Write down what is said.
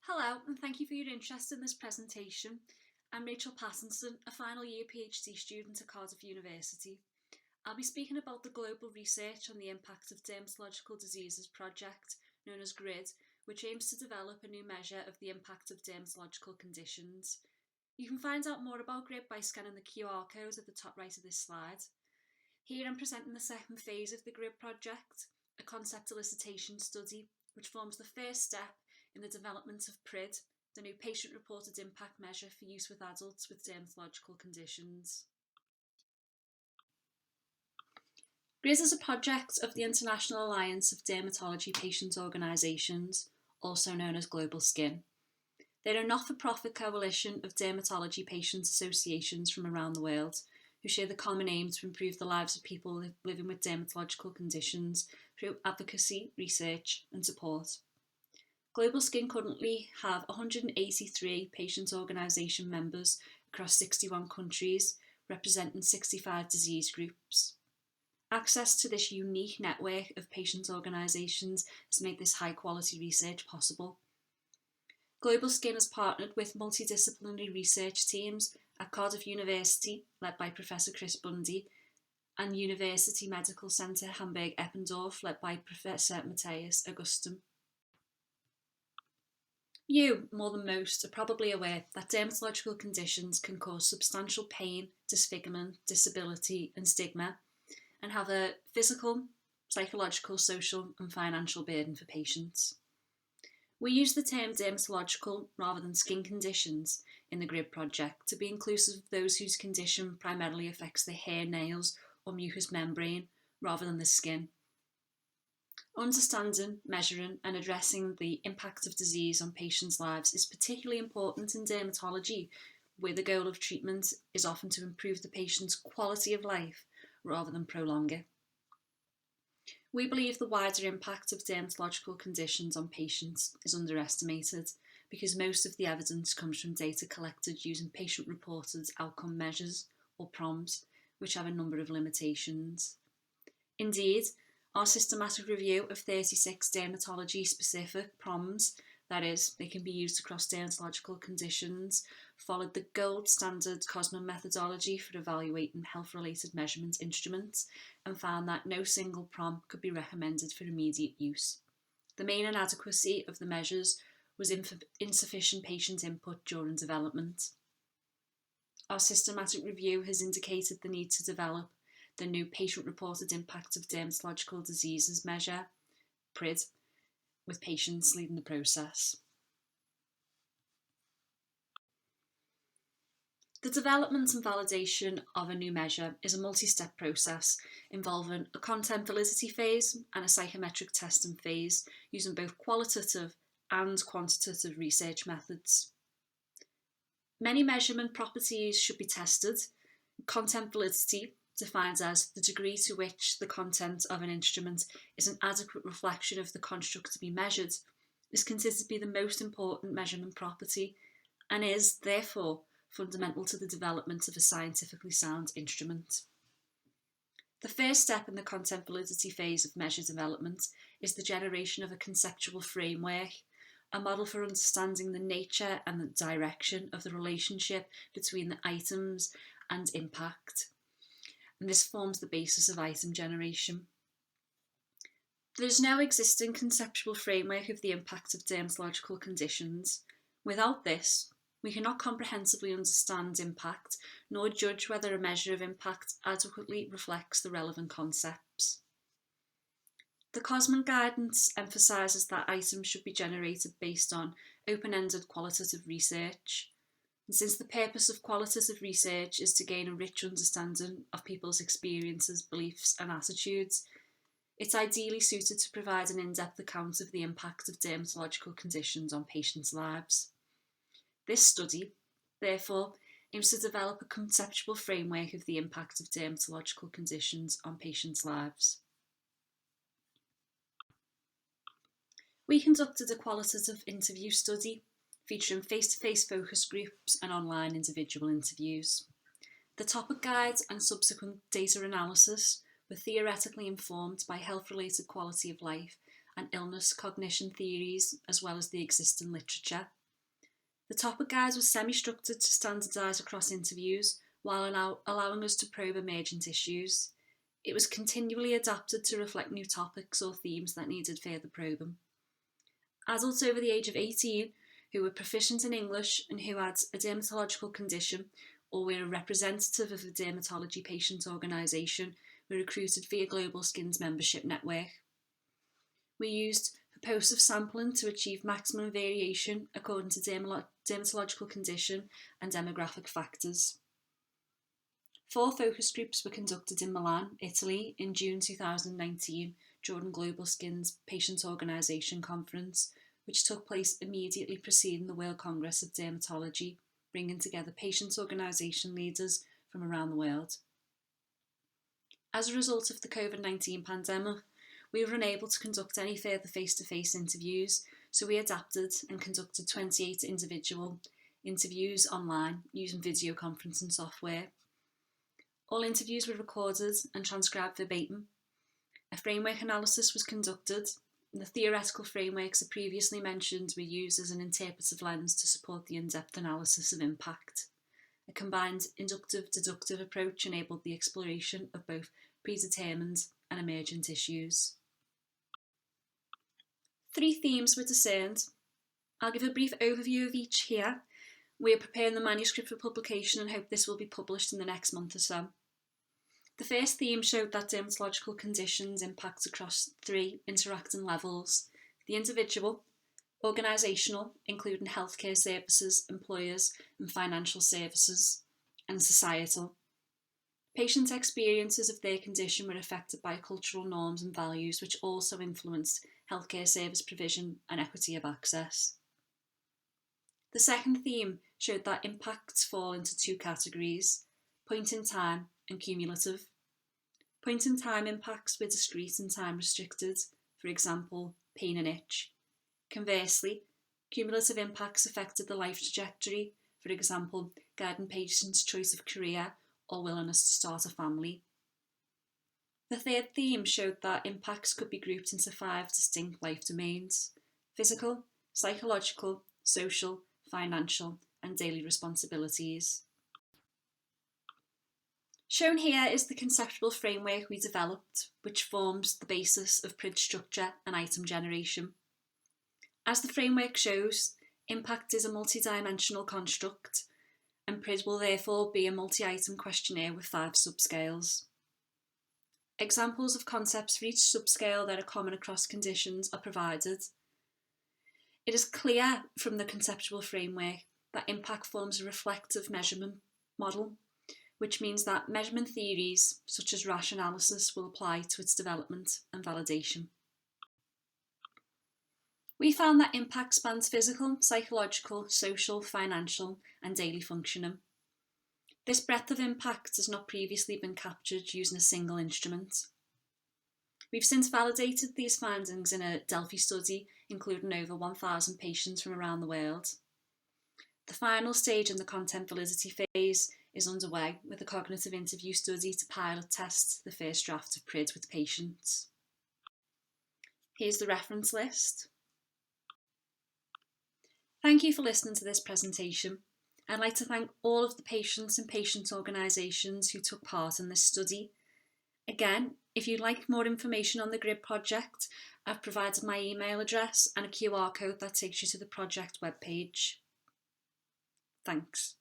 Hello, and thank you for your interest in this presentation. I'm Rachael Pattinson, a final year PhD student at Cardiff University. I'll be speaking about the global research on the impact of dermatological diseases project, known as GRIDD, which aims to develop a new measure of the impact of dermatological conditions. You can find out more about GRIDD by scanning the QR code at the top right of this slide. Here I'm presenting the second phase of the GRIDD project, a concept elicitation study, which forms the first step in the development of PRIDD, the new patient-reported impact measure for use with adults with dermatological conditions. GRIDD is a project of the International Alliance of Dermatology Patient Organisations, also known as Global Skin. They're a not-for-profit coalition of dermatology patient associations from around the world who share the common aim to improve the lives of people living with dermatological conditions through advocacy, research and support. Global Skin currently have 183 patient organisation members across 61 countries, representing 65 disease groups. Access to this unique network of patient organisations has made this high-quality research possible. Global Skin has partnered with multidisciplinary research teams at Cardiff University, led by Professor Chris Bundy, and University Medical Centre Hamburg-Eppendorf, led by Professor Matthias Augustin. You, more than most, are probably aware that dermatological conditions can cause substantial pain, disfigurement, disability and stigma, and have a physical, psychological, social and financial burden for patients. We use the term dermatological rather than skin conditions in the GRIDD project to be inclusive of those whose condition primarily affects the hair, nails or mucous membrane rather than the skin. Understanding, measuring and addressing the impact of disease on patients' lives is particularly important in dermatology, where the goal of treatment is often to improve the patient's quality of life rather than prolong it. We believe the wider impact of dermatological conditions on patients is underestimated because most of the evidence comes from data collected using patient-reported outcome measures, or PROMs, which have a number of limitations. Indeed, our systematic review of 36 dermatology-specific PROMs, that is, they can be used across dermatological conditions, followed the gold standard COSMA methodology for evaluating health-related measurement instruments and found that no single PROM could be recommended for immediate use. The main inadequacy of the measures was insufficient patient input during development. Our systematic review has indicated the need to develop the new patient-reported impact of dermatological diseases measure, PRIDD, with patients leading the process. The development and validation of a new measure is a multi-step process involving a content validity phase and a psychometric testing phase using both qualitative and quantitative research methods. Many measurement properties should be tested. Content validity, defined as the degree to which the content of an instrument is an adequate reflection of the construct to be measured, is considered to be the most important measurement property and is, therefore, fundamental to the development of a scientifically sound instrument. The first step in the content validity phase of measure development is the generation of a conceptual framework, a model for understanding the nature and the direction of the relationship between the items and impact. And this forms the basis of item generation. There is no existing conceptual framework of the impact of dermatological conditions. Without this, we cannot comprehensively understand impact, nor judge whether a measure of impact adequately reflects the relevant concepts. The COSMA guidance emphasises that items should be generated based on open-ended qualitative research. And since the purpose of qualitative research is to gain a rich understanding of people's experiences, beliefs and attitudes, it's ideally suited to provide an in-depth account of the impact of dermatological conditions on patients' lives. This study, therefore, aims to develop a conceptual framework of the impact of dermatological conditions on patients' lives. We conducted a qualitative interview study featuring face-to-face focus groups and online individual interviews. The topic guides and subsequent data analysis were theoretically informed by health-related quality of life and illness cognition theories, as well as the existing literature. The topic guide was semi-structured to standardise across interviews, while allowing us to probe emergent issues. It was continually adapted to reflect new topics or themes that needed further probing. Adults over the age of 18 who were proficient in English and who had a dermatological condition or were a representative of a dermatology patient organisation were recruited via Global Skin's membership network. We used purposive sampling to achieve maximum variation according to dermatological condition and demographic factors. 4 focus groups were conducted in Milan, Italy in June 2019 during Global Skin's Patient Organisation Conference, which took place immediately preceding the World Congress of Dermatology, bringing together patient organisation leaders from around the world. As a result of the COVID-19 pandemic, we were unable to conduct any further face-to-face interviews, so we adapted and conducted 28 individual interviews online using video conferencing software. All interviews were recorded and transcribed verbatim. A framework analysis was conducted. The theoretical frameworks I previously mentioned were used as an interpretive lens to support the in-depth analysis of impact. A combined inductive-deductive approach enabled the exploration of both predetermined and emergent issues. 3 themes were discerned. I'll give a brief overview of each here. We are preparing the manuscript for publication and hope this will be published in the next month or so. The first theme showed that dermatological conditions impact across 3 interacting levels: the individual, organisational, including healthcare services, employers and financial services, and societal. Patient experiences of their condition were affected by cultural norms and values which also influenced healthcare service provision and equity of access. The second theme showed that impacts fall into 2 categories: point in time and cumulative. Point in time impacts were discrete and time restricted, for example, pain and itch. Conversely, cumulative impacts affected the life trajectory, for example, guiding patients' choice of career or willingness to start a family. The third theme showed that impacts could be grouped into 5 distinct life domains: physical, psychological, social, financial, and daily responsibilities. Shown here is the conceptual framework we developed, which forms the basis of PRIDD structure and item generation. As the framework shows, impact is a multi-dimensional construct, and PRIDD will therefore be a multi-item questionnaire with 5 subscales. Examples of concepts for each subscale that are common across conditions are provided. It is clear from the conceptual framework that impact forms a reflective measurement model, which means that measurement theories such as rash analysis will apply to its development and validation. We found that impact spans physical, psychological, social, financial, and daily functioning. This breadth of impact has not previously been captured using a single instrument. We've since validated these findings in a Delphi study, including over 1,000 patients from around the world. The final stage in the content validity phase is underway with a cognitive interview study to pilot test the first draft of PRIDD with patients. Here's the reference list. Thank you for listening to this presentation. I'd like to thank all of the patients and patient organisations who took part in this study. Again, if you'd like more information on the GRID project, I've provided my email address and a QR code that takes you to the project webpage. Thanks.